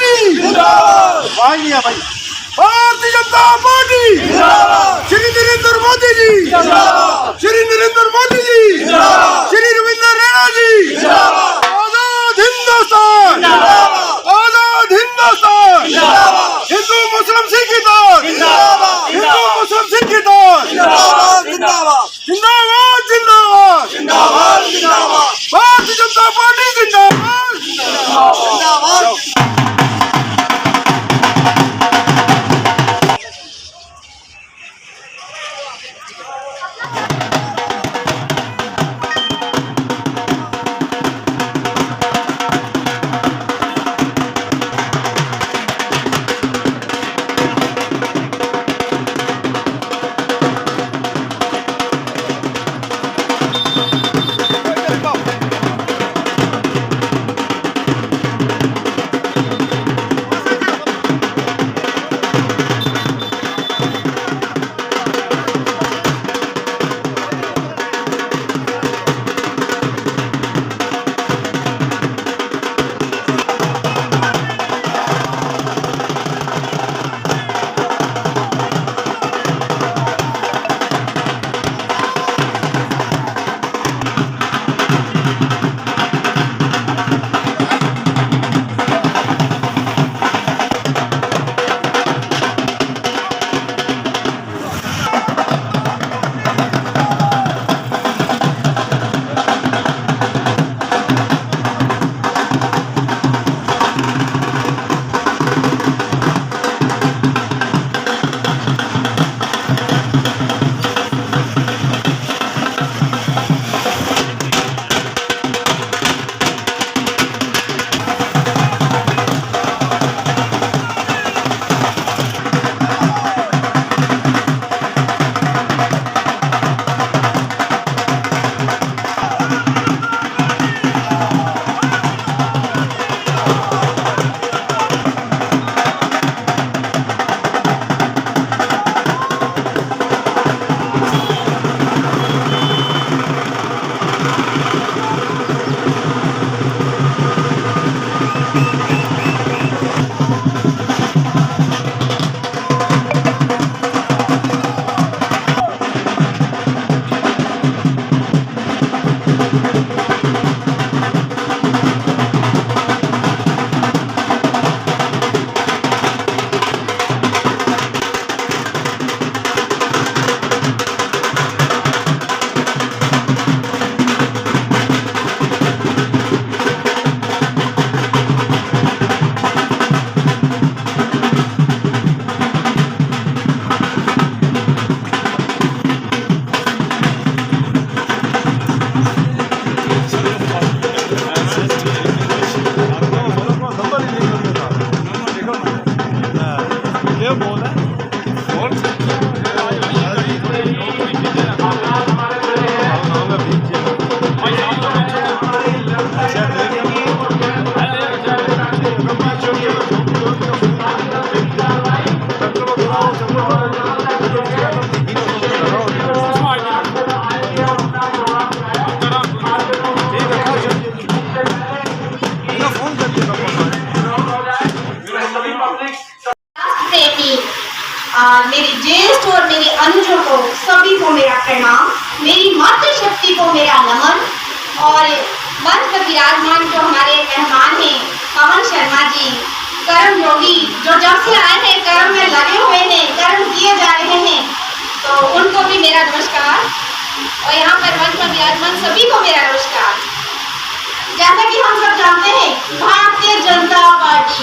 जिंदाबाद। भाई भारतीय जनता पार्टी जिंदाबाद। श्री नरेंद्र मोदी जी जिंदाबाद। श्री नरेंद्र मोदी जी जिंदाबाद। श्री रविंद्र रैना जी जिंदाबाद। आजाद हिंदुस्तान जिंदाबाद। आजाद हिंदुस्तान जिंदाबाद। हिंदू मुस्लिम सिख जिंदाबाद। हिंदू मुस्लिम सिख जिंदाबाद। जिंदाबाद जिंदाबाद जिंदाबाद जिंदाबाद जिंदाबाद जिंदाबाद भारतीय जनता पार्टी जिंदाबाद। जिंदाबाद। मेरे ज्येष्ठ और मेरे अनुजों को सभी को मेरा प्रणाम, मेरी मातृशक्ति को मेरा नमन। और मंच पर विराजमान जो हमारे मेहमान हैं पवन शर्मा जी, कर्म योगी जो जब से आए हैं कर्म में लगे हुए हैं, कर्म किए जा रहे हैं, तो उनको भी मेरा नमस्कार। और यहाँ पर मंच पर विराजमान सभी को मेरा नमस्कार। जैसा कि हम सब जानते हैं, भारतीय जनता पार्टी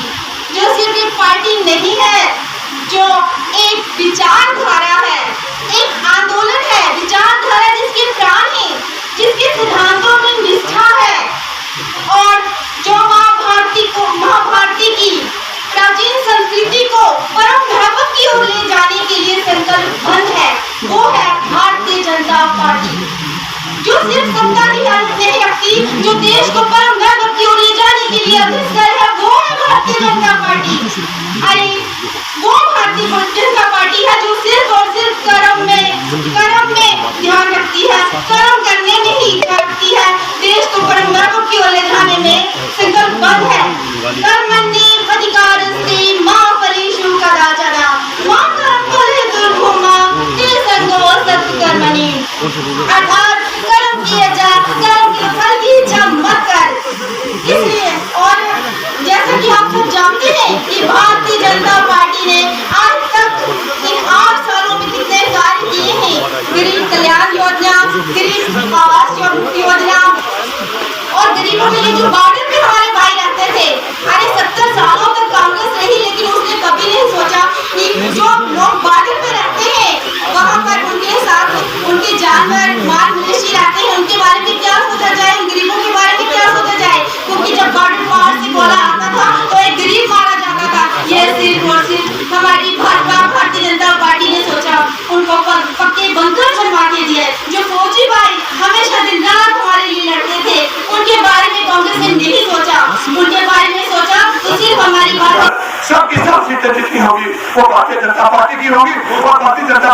जो सिर्फ एक पार्टी नहीं है, जो एक विचारधारा है, एक आंदोलन है, विचारधारा जिसके प्राण है, जिसके सिद्धांतों में निष्ठा है और जो महाभारती की प्राचीन संस्कृति को परम वैभव की ओर ले जाने के लिए संकल्पबद्ध है, वो है भारतीय जनता पार्टी। जो सिर्फ सत्ता की हालत नहीं रखती, जो देश को परम वैभव की ओर ले जाने के लिए अग्रसर है, वो है भारतीय जनता पार्टी। अरे वो भारतीय जनता पार्टी है जो सिर्फ और सिर्फ कर्म में ध्यान रखती है, कर्म करने में ही रखती है, देश को परम वैभव की ओर ले जाने में संकल्पबद्ध है। कर्म सबकी सब सीटें जितनी होगी वो भारतीय जनता पार्टी की होगी और भारतीय जनता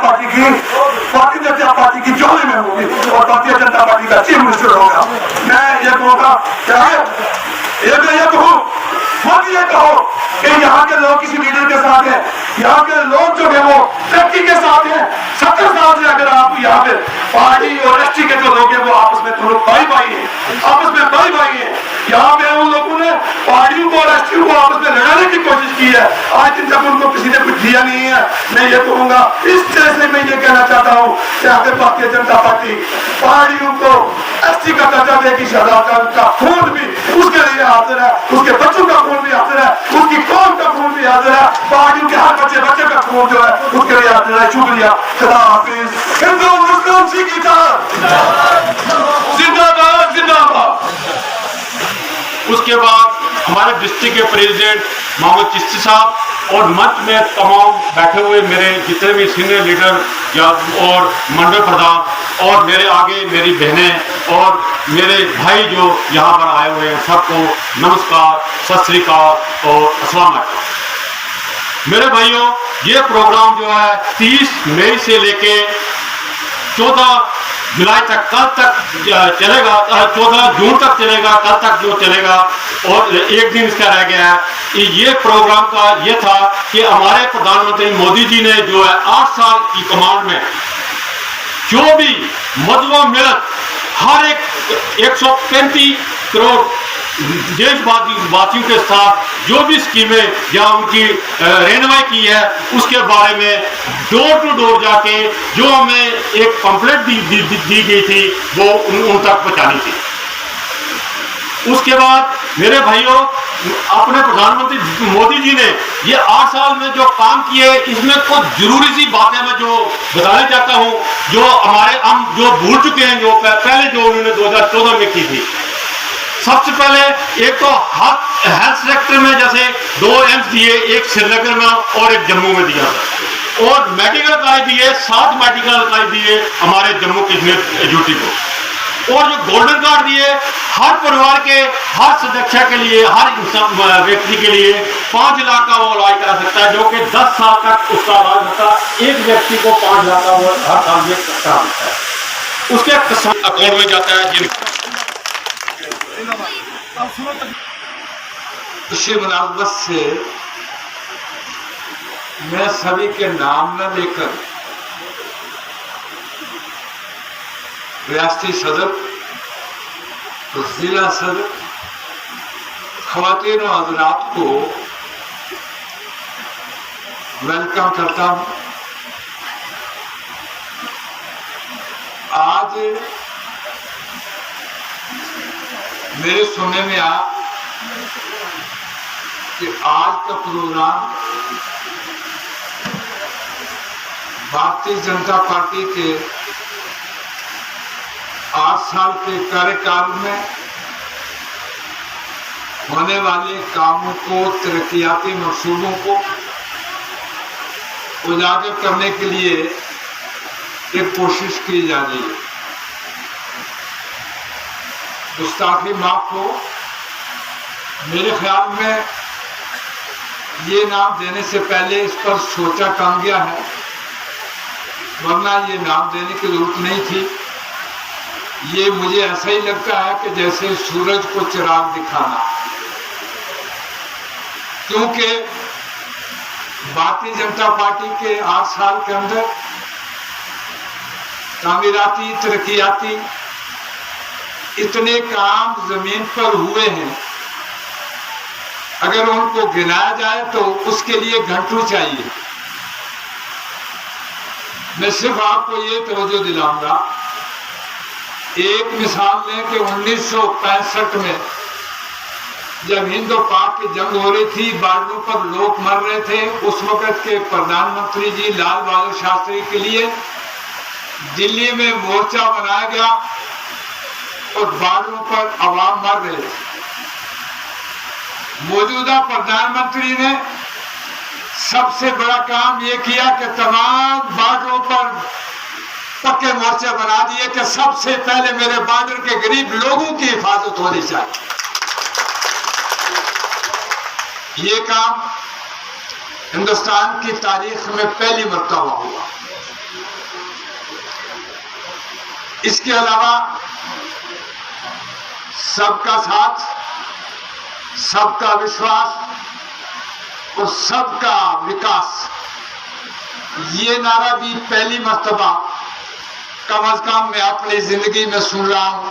पार्टी की जोड़ी में होगी और भारतीय जनता पार्टी का चीफ मिनिस्टर होगा। मैं ये कहूँगा क्या है, मैं ये कहूँ खुद ये कहो कि यहाँ के लोग किसी लीडर के साथ हैं, यहाँ के लोग जो है वो व्यक्ति के साथ हैं। 70 साल से अगर आप यहाँ पे पार्टी और एसटी के जो लोग हैं वो आपस में दोनों भाई भाई हैं, आपस में भाई भाई हैं। यहाँ पे उन लोगों ने पार्टियों को और एसटी को आपस में लड़ाने की कोशिश की है, आज दिन तक उनको किसी ने कुछ दिया नहीं है। मैं ये कहूँगा इस तरह से मैं ये कहना चाहता हूँ कि अगर भारतीय जनता पार्टी पार्टियों को एसटी का दर्जा देगी, का खून भी उसके लिए हाजिर है, उसके बच्चों का खून भी हाजिर है, उसकी कौम का खून भी हाजिर है, पार्टियों के हर बच्चे का खून जो है उसके लिए हाजिर है। शुक्रिया, खुदा हाफिज। हिंदू मुस्लिम सिख जिंदाबाद जिंदाबाद। उसके बाद हमारे डिस्ट्रिक्ट के प्रेसिडेंट मोहम्मद चिश्ती साहब और मंच में तमाम बैठे हुए मेरे जितने भी सीनियर लीडर या और मंडल प्रधान और मेरे आगे मेरी बहनें और मेरे भाई जो यहाँ पर आए हुए हैं, सबको नमस्कार, सत श्री अकाल और अस्सलाम वालेकुम। मेरे भाइयों, ये प्रोग्राम जो है 30 मई से लेके 14 जुलाई तक, कल तक चलेगा, 14 जून तक चलेगा, कल तक जो चलेगा और एक दिन इसका रह गया है। ये प्रोग्राम का ये था कि हमारे प्रधानमंत्री मोदी जी ने जो है 8 साल की कमांड में जो भी मजबूत मिलत हर एक 135 करोड़ देशवासियों के साथ जो भी स्कीमें या उनकी रेनवाई की है उसके बारे में डोर टू डोर जाके जो हमें एक पंपलेट दी गई थी वो उन तक पहुंचानी थी। उसके बाद मेरे भाइयों, अपने प्रधानमंत्री मोदी जी ने ये 8 साल में जो काम किए इसमें कुछ जरूरी सी बातें मैं जो बताना चाहता हूँ, जो हमारे हम जो भूल चुके हैं, जो पहले जो उन्होंने 2014 में की थी। सबसे पहले एक तो हेल्थ सेक्टर में जैसे 2 एम्स दिए, एक श्रीनगर में और एक जम्मू में दिया था, और मेडिकल कॉलेज दिए, 7 मेडिकल कॉलेज दिए हमारे जम्मू कश्मीर यूटी को, और जो गोल्डन कार्ड दिए हर परिवार के हर सदस्य के लिए, हर व्यक्ति के लिए 5 लाख का वो इलाज करा सकता है, जो कि 10 साल तक उसका इलाज होता है। एक व्यक्ति को 5 लाख का वो हर साल में करा सकता है, उसके किसान अकाउंट में जाता है। इसी मुनासबत से मैं सभी के नाम न लेकर रियासती सदर, जिला सदर, ख्वातीन और हज़रात को वेलकम करता हूं। आज मेरे सुनने में आया कि आज का प्रोग्राम भारतीय जनता पार्टी के 8 साल के कार्यकाल में होने वाले कामों को, तरक्याती मंसूबों को उजागर करने के लिए एक कोशिश की जा रही है। गुस्ताखी माफ हो, मेरे ख्याल में ये नाम देने से पहले इस पर सोचा काम गया है, वरना ये नाम देने की जरूरत नहीं थी। ये मुझे ऐसा ही लगता है कि जैसे सूरज को चिराग दिखाना, क्योंकि भारतीय जनता पार्टी के 8 साल के अंदर तामीराती, तरक्याती इतने काम जमीन पर हुए हैं, अगर उनको गिनाया जाए तो उसके लिए घंटों चाहिए। मैं सिर्फ आपको ये तवज्जो दिलाऊंगा, एक मिसाल लें कि 1965 में जब हिंद और पाक की जंग हो रही थी, बॉर्डरों पर लोग मर रहे थे, उस वक्त के प्रधानमंत्री जी लाल बहादुर शास्त्री के लिए दिल्ली में मोर्चा बनाया गया और बॉर्डरों पर आवाम मर रहे थे। मौजूदा प्रधानमंत्री ने सबसे बड़ा काम यह किया कि तमाम बॉर्डरों पर पक्के मोर्चे बना दिए कि सबसे पहले मेरे बॉर्डर के गरीब लोगों की हिफाजत होनी चाहिए। ये काम हिंदुस्तान की तारीख में पहली मर्तबा हुआ। इसके अलावा सबका साथ, सबका विश्वास और सबका विकास, ये नारा भी पहली मर्तबा कम अज कम मैं अपनी जिंदगी में सुन रहा हूं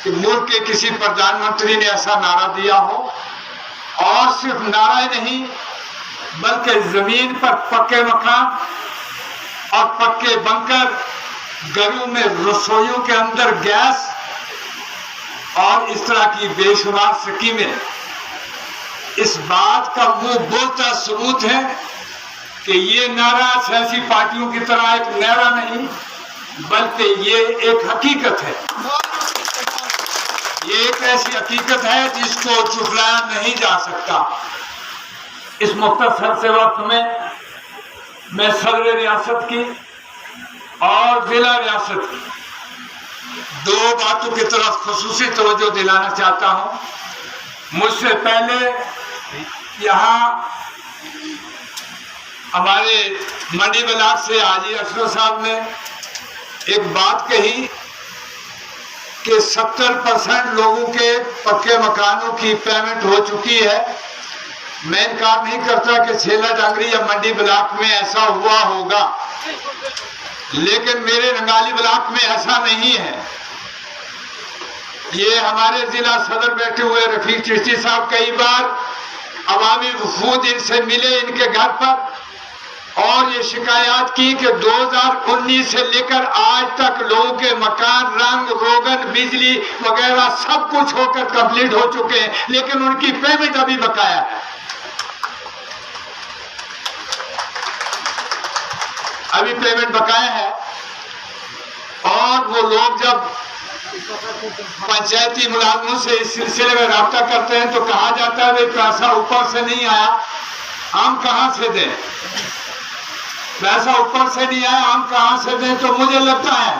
कि मुल्क के किसी प्रधानमंत्री ने ऐसा नारा दिया हो। और सिर्फ नारा ही नहीं, बल्कि जमीन पर पक्के मकान और पक्के बंकर, घरों में रसोइयों के अंदर गैस और इस तरह की बेशुमार स्कीमें, इस बात का मुंह बोलता सबूत है कि ये नारा सियासी पार्टियों की तरह एक नारा नहीं, बल्कि ये एक हकीकत है। ये एक ऐसी हकीकत है जिसको झुठलाया नहीं जा सकता। इस मुख्तसर से वक्त में मैं सदर रियासत की और जिला रियासत की दो बातों की तरफ खुसूसी तवज्जो दिलाना चाहता हूं। मुझसे पहले यहाँ हमारे मंडी ब्लॉक से हाजी अशरफ साहब ने एक बात कही कि 70% लोगों के पक्के मकानों की पेमेंट हो चुकी है। मैं इनकार नहीं करता कि छेला डांगरी या मंडी ब्लॉक में ऐसा हुआ होगा, लेकिन मेरे रंगाली ब्लॉक में ऐसा नहीं है। ये हमारे जिला सदर बैठे हुए रफीक चिश्ती साहब कई बार अवामी वफूद इनसे मिले इनके घर पर, और ये शिकायत की कि 2019 से लेकर आज तक लोगों के मकान, रंग रोगन, बिजली वगैरह सब कुछ होकर कंप्लीट हो चुके हैं, लेकिन उनकी पेमेंट अभी बकाया है। अभी पेमेंट बकाया है। और वो लोग जब पंचायती मुलाजमों से इस सिलसिले में राब्ता करते हैं तो कहा जाता है भाई पैसा ऊपर से नहीं आया, हम कहां से दें? पैसा ऊपर से नहीं आया, हम कहां से दें? तो मुझे लगता है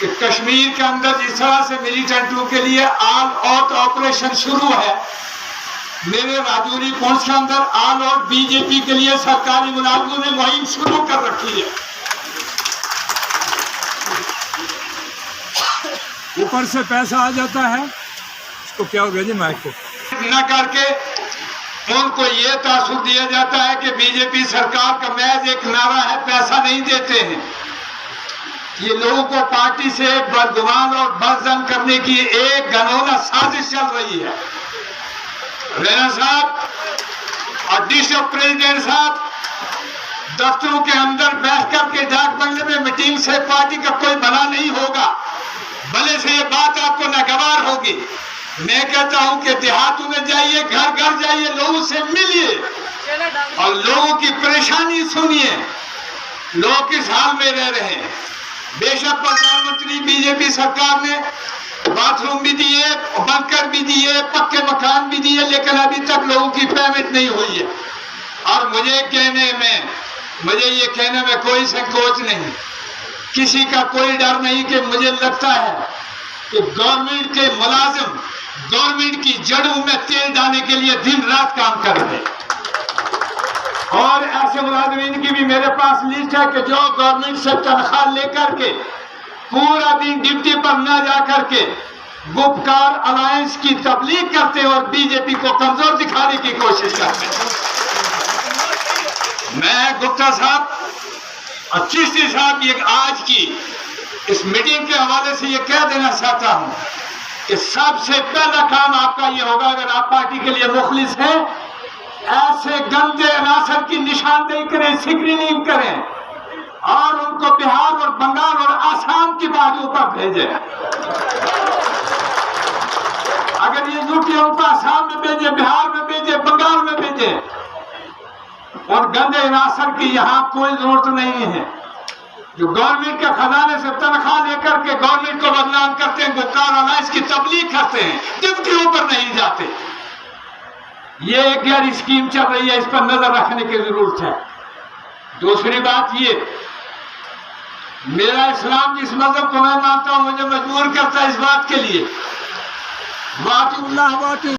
कि कश्मीर के अंदर जिस तरह से मिलिटेंटों के लिए ऑल आउट ऑपरेशन शुरू है, मेरे राजौरी पोंछ के अंदर ऑल आउट बीजेपी के लिए सरकारी मुलाजमों ने मुहिम शुरू कर रखी है। ऊपर से पैसा आ जाता है, इसको क्या हो गया जी माइक को न करके उनको ये तासुर दिया जाता है कि बीजेपी सरकार का महज एक नारा है, पैसा नहीं देते हैं। ये लोगों को पार्टी से बदगुमान और बदजन करने की एक घनौना साजिश चल रही है। रैना साहब और डिस्ट्रिक्ट प्रेसिडेंट साहब दफ्तरों के अंदर बैठ करके डाक बंगले में मीटिंग से पार्टी का कोई भला नहीं होगा, भले से ये बात आपको नागवार होगी। मैं कहता हूं कि देहातों में जाइए, घर घर जाइए, लोगों से मिलिए और लोगों की परेशानी सुनिए, लोग किस हाल में रह रहे हैं। बेशक प्रधानमंत्री बीजेपी सरकार ने बाथरूम भी दिए, बंकर भी दिए, पक्के मकान भी दिए, लेकिन अभी तक लोगों की पेमेंट नहीं हुई है। और मुझे ये कहने में कोई संकोच नहीं, किसी का कोई डर नहीं कि मुझे लगता है कि गवर्नमेंट के मुलाजिम गवर्नमेंट की जड़ों में तेल डालने के लिए दिन रात काम कर रहे हैं। और ऐसे मुलाजिमीन की भी मेरे पास लिस्ट है कि जो गवर्नमेंट से तनख्वाह लेकर के पूरा दिन ड्यूटी पर न जाकर के गुप्तकार अलायंस की तबलीग करते हैं और बीजेपी को कमजोर दिखाने की कोशिश करते हैं। मैं गुप्ता साहब और चिश्ती साहब की आज की इस मीटिंग के हवाले से ये कह देना चाहता हूं कि सबसे पहला काम आपका ये होगा, अगर आप पार्टी के लिए मुखलिस हैं, ऐसे गंदे अनासर की निशानदेही करें, स्क्रीनिंग करें और उनको बिहार और बंगाल और आसाम की बाजू पर भेजें। अगर ये ड्यूटी उनको आसाम में भेजे, बिहार में भेजे, बंगाल में भेजे, और गंदे अनासर की यहां कोई जरूरत नहीं है। जो गवर्नमेंट के खजाने से तनख्वाह लेकर के गवर्नमेंट को बदनाम करते हैं, गुप्तकार अलायंस की तबलीग करते हैं, ड्यूटियों पर नहीं जाते। ये एक गैर स्कीम चल रही है, इस पर नजर रखने की जरूरत है। दूसरी बात ये, मेरा इस्लाम जिस मजहब को मैं मानता हूं मुझे मजबूर करता है इस बात के लिए,